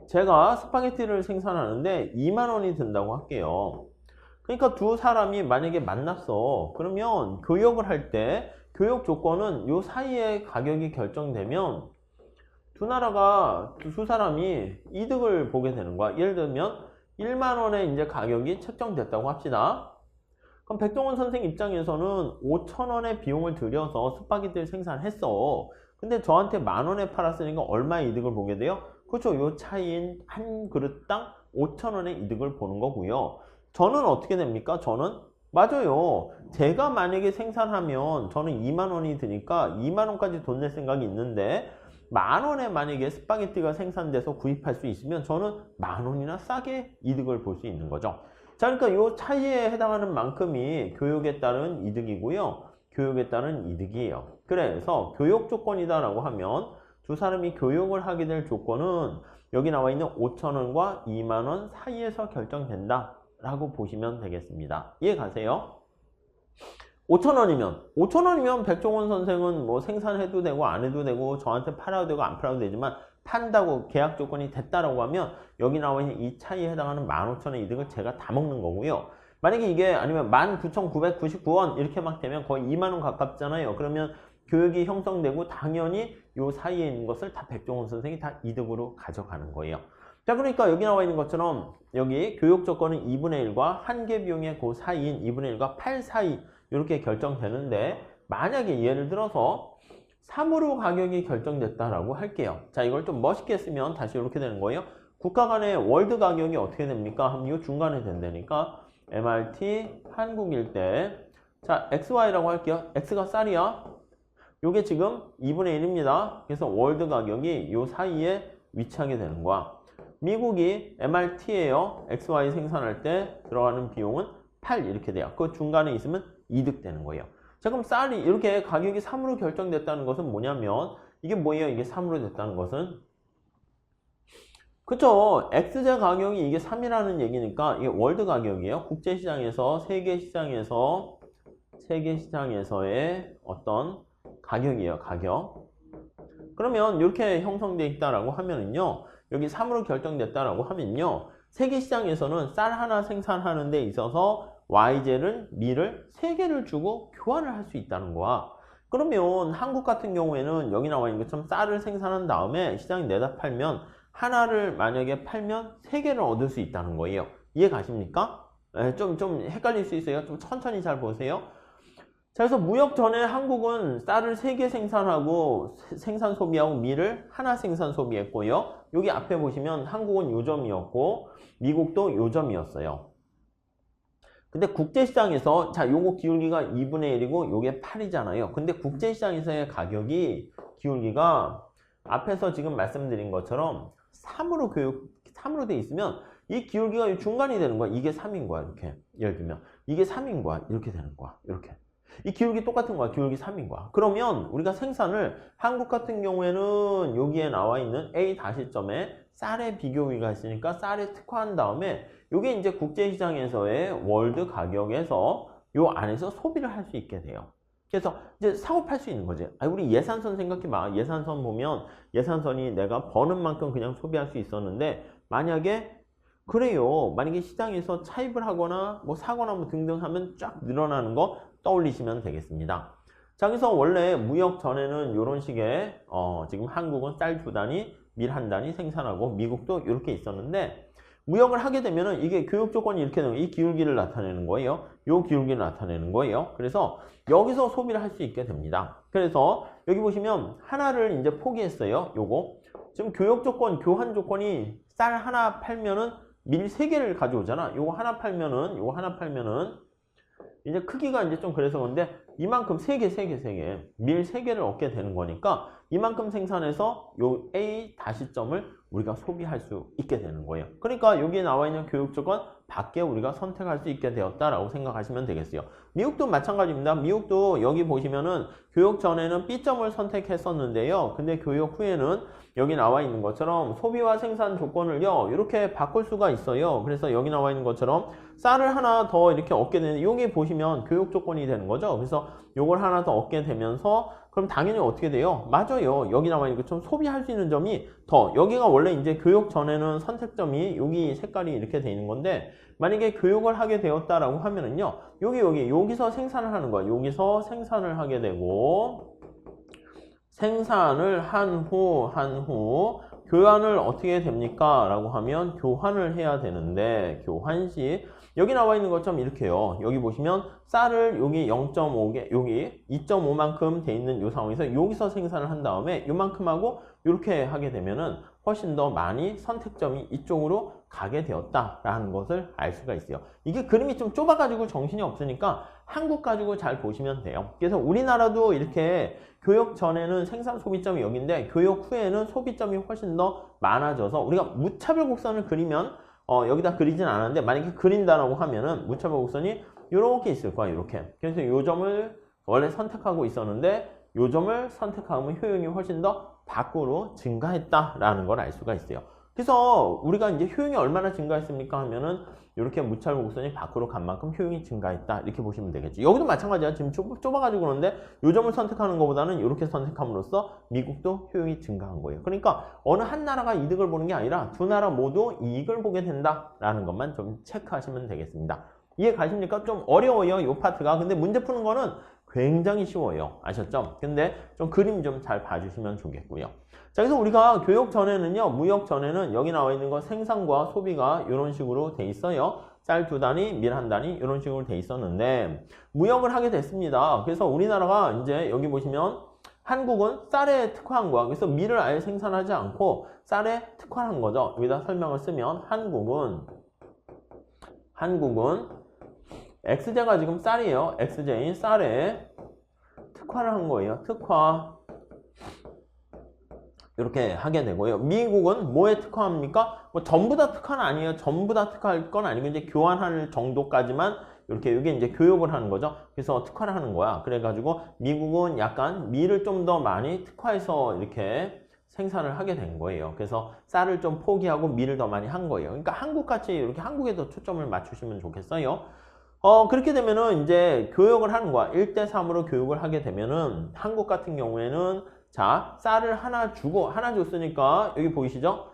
S1: 제가 스파게티를 생산하는데 2만 원이 든다고 할게요. 그러니까 두 사람이 만약에 만났어. 그러면 교역을 할 때 교역 조건은 요 사이에 가격이 결정되면 두 사람이 이득을 보게 되는 거야. 예를 들면 1만 원에 이제 가격이 책정됐다고 합시다. 그럼 백종원 선생 입장에서는 5,000원의 비용을 들여서 스파게티를 생산했어. 근데 저한테 만 원에 팔았으니까 얼마의 이득을 보게 돼요? 그렇죠. 요 차이인 한 그릇당 5,000원의 이득을 보는 거고요. 저는 어떻게 됩니까? 맞아요. 제가 만약에 생산하면 저는 2만 원이 드니까 2만 원까지 돈 낼 생각이 있는데 만 원에 만약에 스파게티가 생산돼서 구입할 수 있으면 저는 만 원이나 싸게 이득을 볼 수 있는 거죠. 자, 그러니까 요 차이에 해당하는 만큼이 교역에 따른 이득이고요. 교역에 따른 이득이에요. 그래서 교역 조건이다라고 하면 두 사람이 교역을 하게 될 조건은 여기 나와 있는 5,000원과 2만 원 사이에서 결정된다 라고 보시면 되겠습니다. 이해 가세요? 5,000원이면 백종원 선생은 뭐 생산해도 되고 안 해도 되고 저한테 팔아도 되고 안 팔아도 되지만 판다고 계약 조건이 됐다라고 하면 여기 나와 있는 이 차이에 해당하는 15,000원의 이득을 제가 다 먹는 거고요. 만약에 이게 아니면 19,999원 이렇게 막 되면 거의 2만 원 가깝잖아요. 그러면 교역이 형성되고 당연히 요 사이에 있는 것을 다 백종원 선생이 다 이득으로 가져가는 거예요. 자, 그러니까 여기 나와 있는 것처럼 여기 교역 조건은 2분의 1과 한계 비용의 그 사이인 2분의 1과 8 사이 이렇게 결정되는데 만약에 예를 들어서 3으로 가격이 결정됐다라고 할게요. 자, 이걸 좀 멋있게 쓰면 다시 이렇게 되는 거예요. 국가 간의 월드 가격이 어떻게 됩니까? 하면 이 중간에 된다니까 MRT 한국일 때 자, XY라고 할게요. X가 쌀이야. 요게 지금 2분의 1입니다. 그래서 월드 가격이 요 사이에 위치하게 되는 거야. 미국이 MRT예요. XY 생산할 때 들어가는 비용은 8 이렇게 돼요. 그 중간에 있으면 이득 되는 거예요. 자, 그럼 쌀이 이렇게 가격이 3으로 결정됐다는 것은 뭐냐면 이게 뭐예요? 이게 3으로 됐다는 것은 그쵸? X제 가격이 이게 3이라는 얘기니까 이게 월드 가격이에요. 국제시장에서 세계시장에서의 어떤 가격이에요. 가격. 그러면 이렇게 형성되어 있다라고 하면은요. 여기 3으로 결정됐다라고 하면요. 세계시장에서는 쌀 하나 생산하는 데 있어서 Y제를, 밀을 3개를 주고 교환을 할 수 있다는 거야. 그러면 한국 같은 경우에는 여기 나와 있는 것처럼 쌀을 생산한 다음에 시장에 내다 팔면 하나를 만약에 팔면 3개를 얻을 수 있다는 거예요. 이해 가십니까? 좀 헷갈릴 수 있어요. 좀 천천히 잘 보세요. 자, 그래서 무역 전에 한국은 쌀을 3개 생산하고 생산 소비하고 밀을 하나 생산 소비했고요. 여기 앞에 보시면 한국은 요점이었고 미국도 요점이었어요. 근데 국제시장에서 자, 요거 기울기가 2분의 1이고 요게 8이잖아요. 근데 국제시장에서의 가격이 기울기가 앞에서 지금 말씀드린 것처럼 3으로 돼 있으면 이 기울기가 중간이 되는 거야. 이게 3인 거야. 이렇게. 예를 들면 이게 3인 거야. 이렇게 되는 거야. 이렇게. 이 기울기 똑같은 거야. 기울기 3인 거야. 그러면 우리가 생산을 한국 같은 경우에는 여기에 나와 있는 A 다시점에 쌀의 비교기가 있으니까 쌀에 특화한 다음에 이게 이제 국제시장에서의 월드 가격에서 요 안에서 소비를 할 수 있게 돼요. 그래서 이제 사고 팔 수 있는 거지. 우리 예산선 생각해봐. 예산선 보면 예산선이 내가 버는 만큼 그냥 소비할 수 있었는데 만약에 그래요. 만약에 시장에서 차입을 하거나 뭐 사거나 뭐 등등 하면 쫙 늘어나는 거 떠올리시면 되겠습니다. 자, 그래서 원래 무역 전에는 이런 식의 지금 한국은 쌀 2단위, 밀 1단위 생산하고 미국도 이렇게 있었는데 무역을 하게 되면은 이게 교육 조건이 이렇게 되면 이 기울기를 나타내는 거예요. 요 기울기를 나타내는 거예요. 그래서 여기서 소비를 할 수 있게 됩니다. 그래서 여기 보시면 하나를 이제 포기했어요. 요거. 지금 교육 조건, 교환 조건이 쌀 하나 팔면은 밀 3개를 가져오잖아. 요거 하나 팔면은 이제 크기가 이제 좀 그래서 그런데 이만큼 3개 밀 3개를 얻게 되는 거니까 이만큼 생산해서 요 A 다시점을 우리가 소비할 수 있게 되는 거예요. 그러니까 여기에 나와 있는 교육 조건 밖에 우리가 선택할 수 있게 되었다라고 생각하시면 되겠어요. 미국도 마찬가지입니다. 미국도 여기 보시면은 교육 전에는 B점을 선택했었는데요. 근데 교육 후에는 여기 나와 있는 것처럼 소비와 생산 조건을요 이렇게 바꿀 수가 있어요. 그래서 여기 나와 있는 것처럼 쌀을 하나 더 이렇게 얻게 되는 여기 보시면 교육 조건이 되는 거죠. 그래서 요걸 하나 더 얻게 되면서 그럼 당연히 어떻게 돼요? 맞아요. 여기 나와 있는 것처럼 소비할 수 있는 점이 더 여기가 원래 이제 교육 전에는 선택점이 여기 색깔이 이렇게 돼 있는 건데 만약에 교육을 하게 되었다라고 하면은요 여기서 생산을 하는 거야. 여기서 생산을 하게 되고 생산을 한 후 교환을 어떻게 됩니까? 라고 하면 교환을 해야 되는데 교환 시 여기 나와 있는 것처럼 이렇게요. 여기 보시면 쌀을 여기 0.5개 여기 2.5만큼 돼 있는 이 상황에서 여기서 생산을 한 다음에 요만큼 하고 이렇게 하게 되면은 훨씬 더 많이 선택점이 이쪽으로 가게 되었다라는 것을 알 수가 있어요. 이게 그림이 좀 좁아가지고 정신이 없으니까 한국 가지고 잘 보시면 돼요. 그래서 우리나라도 이렇게 교육 전에는 생산 소비점이 여기인데 교육 후에는 소비점이 훨씬 더 많아져서 우리가 무차별 곡선을 그리면 여기다 그리진 않았는데 만약에 그린다라고 하면은 무차별 곡선이 이렇게 있을 거야. 이렇게. 그래서 요 점을 원래 선택하고 있었는데 요 점을 선택하면 효용이 훨씬 더 밖으로 증가했다라는 걸 알 수가 있어요. 그래서 우리가 이제 효용이 얼마나 증가했습니까 하면은 이렇게 무차별 곡선이 밖으로 간 만큼 효용이 증가했다 이렇게 보시면 되겠죠. 여기도 마찬가지야. 지금 좁아가지고 그러는데 요 점을 선택하는 것보다는 이렇게 선택함으로써 미국도 효용이 증가한 거예요. 그러니까 어느 한 나라가 이득을 보는 게 아니라 두 나라 모두 이익을 보게 된다라는 것만 좀 체크하시면 되겠습니다. 이해 가십니까? 좀 어려워요 이 파트가. 근데 문제 푸는 거는 굉장히 쉬워요. 아셨죠? 근데 좀 그림 좀 잘 봐주시면 좋겠고요. 자, 그래서 우리가 교육 전에는요, 무역 전에는 여기 나와 있는 거 생산과 소비가 이런 식으로 돼 있어요. 쌀 2단위, 밀 1단위 이런 식으로 돼 있었는데 무역을 하게 됐습니다. 그래서 우리나라가 이제 여기 보시면 한국은 쌀에 특화한 거야. 그래서 밀을 아예 생산하지 않고 쌀에 특화한 거죠. 여기다 설명을 쓰면 한국은 X제가 지금 쌀이에요. X제인 쌀에 특화를 한 거예요. 특화. 이렇게 하게 되고요. 미국은 뭐에 특화합니까? 뭐 전부 다 특화는 아니에요. 전부 다 특화할 건 아니고 이제 교환할 정도까지만 이렇게 이게 이제 교육을 하는 거죠. 그래서 특화를 하는 거야. 그래가지고 미국은 약간 밀을 좀 더 많이 특화해서 이렇게 생산을 하게 된 거예요. 그래서 쌀을 좀 포기하고 밀을 더 많이 한 거예요. 그러니까 한국같이 이렇게 한국에 더 초점을 맞추시면 좋겠어요. 그렇게 되면은 이제 교육을 하는 거야. 1대3으로 교육을 하게 되면은 한국 같은 경우에는 자, 쌀을 하나 주고 하나 줬으니까 여기 보이시죠?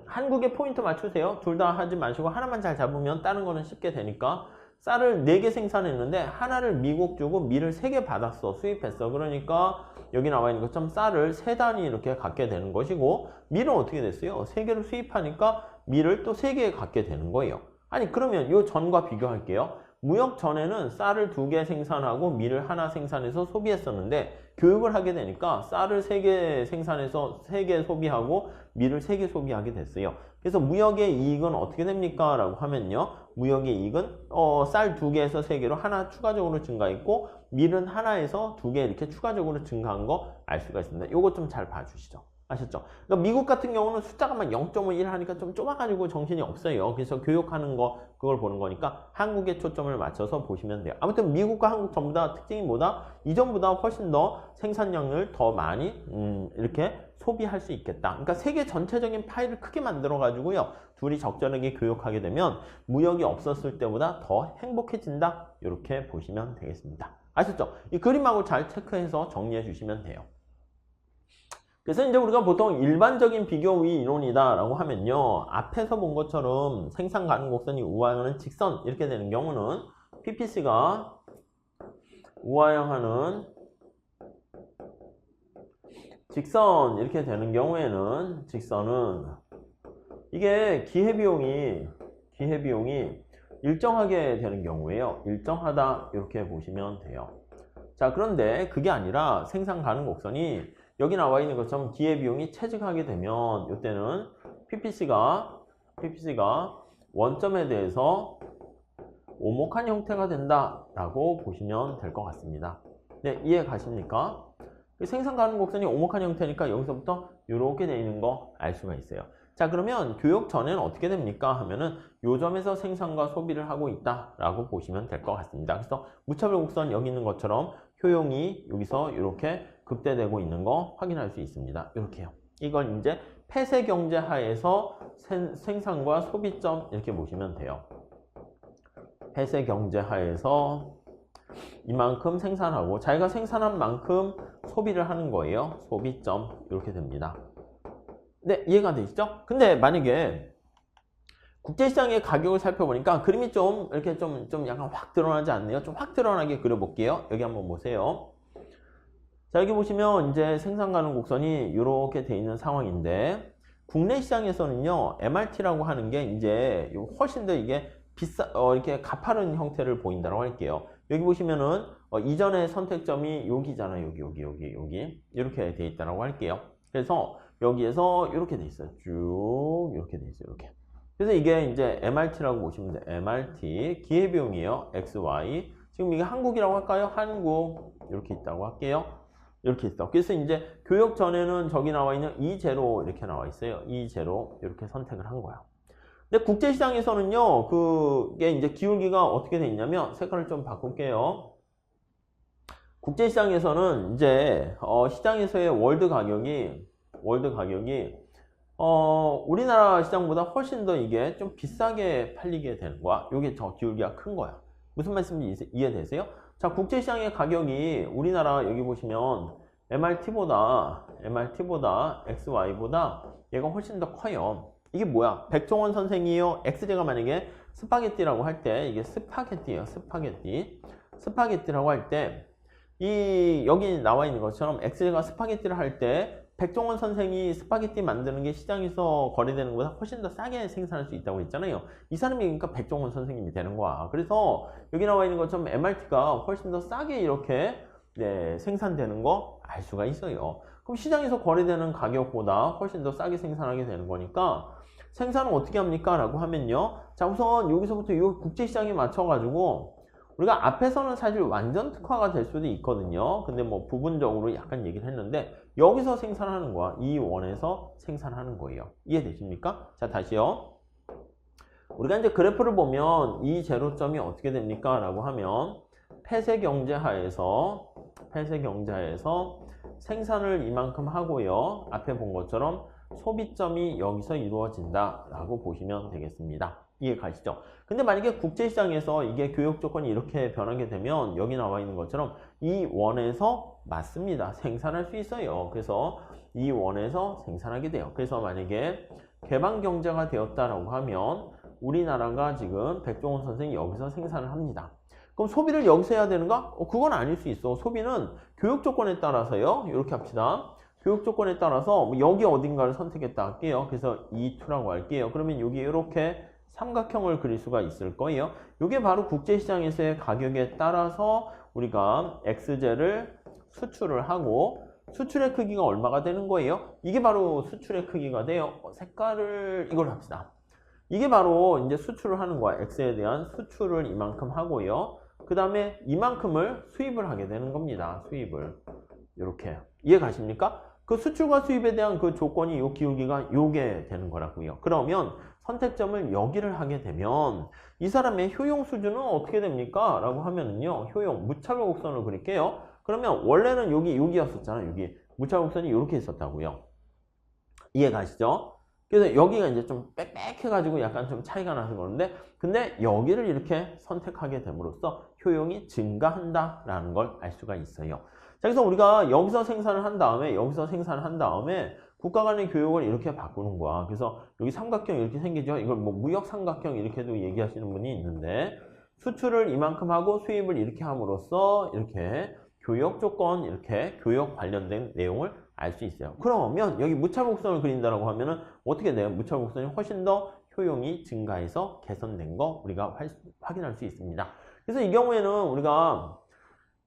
S1: 한국에 포인트 맞추세요. 둘 다 하지 마시고 하나만 잘 잡으면 다른 거는 쉽게 되니까 쌀을 4개 생산했는데 하나를 미국 주고 밀을 3개 받았어. 수입했어. 그러니까 여기 나와 있는 것처럼 쌀을 3단위 이렇게 갖게 되는 것이고 밀은 어떻게 됐어요? 3개를 수입하니까 밀을 또 3개 갖게 되는 거예요. 아니 그러면 이 전과 비교할게요. 무역 전에는 쌀을 2개 생산하고 밀을 하나 생산해서 소비했었는데 교육을 하게 되니까 쌀을 3개 생산해서 3개 소비하고 밀을 3개 소비하게 됐어요. 그래서 무역의 이익은 어떻게 됩니까? 라고 하면요. 무역의 이익은 쌀 2개에서 3개로 하나 추가적으로 증가했고 밀은 하나에서 2개 이렇게 추가적으로 증가한 거 알 수가 있습니다. 요거 좀 잘 봐주시죠. 아셨죠? 그러니까 미국 같은 경우는 숫자가 막 0.51 하니까 좀 좁아가지고 정신이 없어요. 그래서 교육하는 거 그걸 보는 거니까 한국에 초점을 맞춰서 보시면 돼요. 아무튼 미국과 한국 전부 다 특징이 뭐다? 이전보다 훨씬 더 생산량을 더 많이 이렇게 소비할 수 있겠다. 그러니까 세계 전체적인 파일을 크게 만들어 가지고요. 둘이 적절하게 교육하게 되면 무역이 없었을 때보다 더 행복해진다. 이렇게 보시면 되겠습니다. 아셨죠? 이 그림하고 잘 체크해서 정리해 주시면 돼요. 그래서 이제 우리가 보통 일반적인 비교의 이론이다 라고 하면요. 앞에서 본 것처럼 생산 가능 곡선이 우하형하는 직선 이렇게 되는 경우는 PPC가 우하형하는 직선 이렇게 되는 경우에는 직선은 이게 기회비용이 일정하게 되는 경우에요. 일정하다 이렇게 보시면 돼요. 자 그런데 그게 아니라 생산 가능 곡선이 여기 나와 있는 것처럼 기회비용이 체증하게 되면 이때는 PPC가 원점에 대해서 오목한 형태가 된다라고 보시면 될 것 같습니다. 네, 이해 가십니까? 생산 가능 곡선이 오목한 형태니까 여기서부터 이렇게 되어 있는 거 알 수가 있어요. 자 그러면 교육 전에는 어떻게 됩니까? 하면은 요 점에서 생산과 소비를 하고 있다라고 보시면 될 것 같습니다. 그래서 무차별 곡선 여기 있는 것처럼 효용이 여기서 이렇게 급대되고 있는 거 확인할 수 있습니다. 이렇게요. 이걸 이제 폐쇄 경제 하에서 생산과 소비점 이렇게 보시면 돼요. 폐쇄 경제 하에서 이만큼 생산하고 자기가 생산한 만큼 소비를 하는 거예요. 소비점 이렇게 됩니다. 네, 이해가 되시죠? 근데 만약에 국제시장의 가격을 살펴보니까 그림이 좀 이렇게 좀 약간 확 드러나지 않네요. 좀 확 드러나게 그려볼게요. 여기 한번 보세요. 자, 여기 보시면 이제 생산 가능 곡선이 이렇게 돼 있는 상황인데 국내 시장에서는요, MRT라고 하는 게 이제 훨씬 더 이게 이렇게 가파른 형태를 보인다고 할게요. 여기 보시면은 이전의 선택점이 여기잖아요. 여기 이렇게 돼 있다고 할게요. 그래서 여기에서 이렇게 돼 있어요. 쭉 이렇게 돼 있어요. 이렇게. 그래서 이게 이제 MRT라고 보시면 돼요. MRT 기회비용이에요. XY. 지금 이게 한국이라고 할까요? 한국 이렇게 있다고 할게요. 이렇게 있어. 그래서 이제 교육 전에는 저기 나와 있는 E0 이렇게 나와 있어요. E0 이렇게 선택을 한 거야. 근데 국제시장에서는요, 그게 이제 기울기가 어떻게 돼 있냐면 색깔을 좀 바꿀게요. 국제시장에서는 이제 시장에서의 월드 가격이 우리나라 시장보다 훨씬 더 이게 좀 비싸게 팔리게 되는 거야. 이게 저 기울기가 큰 거야. 무슨 말씀인지 이해되세요? 자, 국제시장의 가격이 우리나라 여기 보시면 MRT보다 XY보다 얘가 훨씬 더 커요. 이게 뭐야? 백종원 선생이요. XJ가 만약에 스파게티라고 할 때 이게 스파게티예요. 스파게티라고 할 때 여기 나와 있는 것처럼 XJ가 스파게티를 할 때 백종원 선생이 스파게티 만드는 게 시장에서 거래되는 것보다 훨씬 더 싸게 생산할 수 있다고 했잖아요. 이 사람이 그러니까 백종원 선생님이 되는 거야. 그래서 여기 나와 있는 것처럼 MRT가 훨씬 더 싸게 이렇게 생산되는 거 알 수가 있어요. 그럼 시장에서 거래되는 가격보다 훨씬 더 싸게 생산하게 되는 거니까 생산은 어떻게 합니까? 라고 하면요. 자, 우선 여기서부터 이 국제시장에 맞춰가지고 우리가 앞에서는 사실 완전 특화가 될 수도 있거든요. 근데 뭐 부분적으로 약간 얘기를 했는데 여기서 생산하는 거야. 이 원에서 생산하는 거예요. 이해되십니까? 자, 다시요. 우리가 이제 그래프를 보면 이 제로점이 어떻게 됩니까? 라고 하면 폐쇄 경제하에서 생산을 이만큼 하고요. 앞에 본 것처럼 소비점이 여기서 이루어진다 라고 보시면 되겠습니다. 이해 가시죠? 근데 만약에 국제시장에서 이게 교역 조건이 이렇게 변하게 되면 여기 나와 있는 것처럼 이 원에서 맞습니다. 생산할 수 있어요. 그래서 이 원에서 생산하게 돼요. 그래서 만약에 개방 경제가 되었다라고 하면 우리나라가 지금 백종원 선생이 여기서 생산을 합니다. 그럼 소비를 여기서 해야 되는가? 그건 아닐 수 있어. 소비는 교육 조건에 따라서요. 이렇게 합시다. 교육 조건에 따라서 여기 어딘가를 선택했다 할게요. 그래서 E2라고 할게요. 그러면 여기 이렇게 삼각형을 그릴 수가 있을 거예요. 이게 바로 국제시장에서의 가격에 따라서 우리가 XJ를 수출을 하고 수출의 크기가 얼마가 되는 거예요? 이게 바로 수출의 크기가 돼요. 색깔을 이걸 합시다. 이게 바로 이제 수출을 하는 거야. X에 대한 수출을 이만큼 하고요. 그 다음에 이만큼을 수입을 하게 되는 겁니다. 수입을. 이렇게. 이해 가십니까? 그 수출과 수입에 대한 그 조건이 요 기울기가 요게 되는 거라고요. 그러면 선택점을 여기를 하게 되면 이 사람의 효용 수준은 어떻게 됩니까? 라고 하면은요. 효용, 무차별 곡선을 그릴게요. 그러면 원래는 여기였었잖아요. 여기. 무차별 곡선이 이렇게 있었다고요. 이해 가시죠? 그래서 여기가 이제 좀 빽빽해가지고 약간 좀 차이가 나는 건데, 근데 여기를 이렇게 선택하게 됨으로써 효용이 증가한다라는 걸 알 수가 있어요. 자, 그래서 우리가 여기서 생산을 한 다음에, 국가 간의 교역을 이렇게 바꾸는 거야. 그래서 여기 삼각형 이렇게 생기죠? 이걸 뭐 무역 삼각형 이렇게도 얘기하시는 분이 있는데, 수출을 이만큼 하고 수입을 이렇게 함으로써 이렇게 교역 조건, 이렇게 교역 관련된 내용을 알 수 있어요. 그러면 여기 무차별곡선을 그린다라고 하면은 어떻게 돼요? 무차별곡선이 훨씬 더 효용이 증가해서 개선된 거 우리가 확인할 수 있습니다. 그래서 이 경우에는 우리가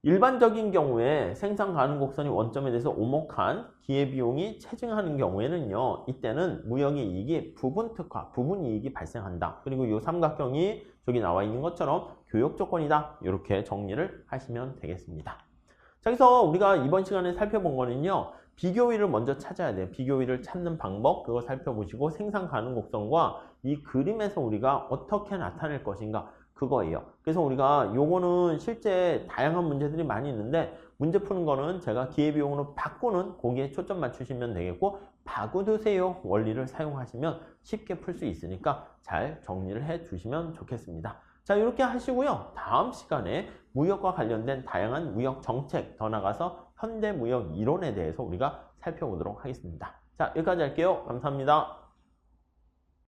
S1: 일반적인 경우에 생산 가능 곡선이 원점에 대해서 오목한 기회비용이 체증하는 경우에는요, 이때는 무역의 이익이 부분 특화, 부분 이익이 발생한다. 그리고 이 삼각형이 저기 나와 있는 것처럼 교역 조건이다. 이렇게 정리를 하시면 되겠습니다. 자, 그래서 우리가 이번 시간에 살펴본 거는요, 비교위를 먼저 찾아야 돼요. 비교위를 찾는 방법, 그거 살펴보시고 생산 가능 곡선과 이 그림에서 우리가 어떻게 나타낼 것인가, 그거예요. 그래서 우리가 요거는 실제 다양한 문제들이 많이 있는데 문제 푸는 거는 제가 기회비용으로 바꾸는 거기에 초점 맞추시면 되겠고, 바꾸드세요 원리를 사용하시면 쉽게 풀 수 있으니까 잘 정리를 해 주시면 좋겠습니다. 자, 이렇게 하시고요. 다음 시간에 무역과 관련된 다양한 무역 정책, 더 나가서 현대 무역 이론에 대해서 우리가 살펴보도록 하겠습니다. 자, 여기까지 할게요. 감사합니다.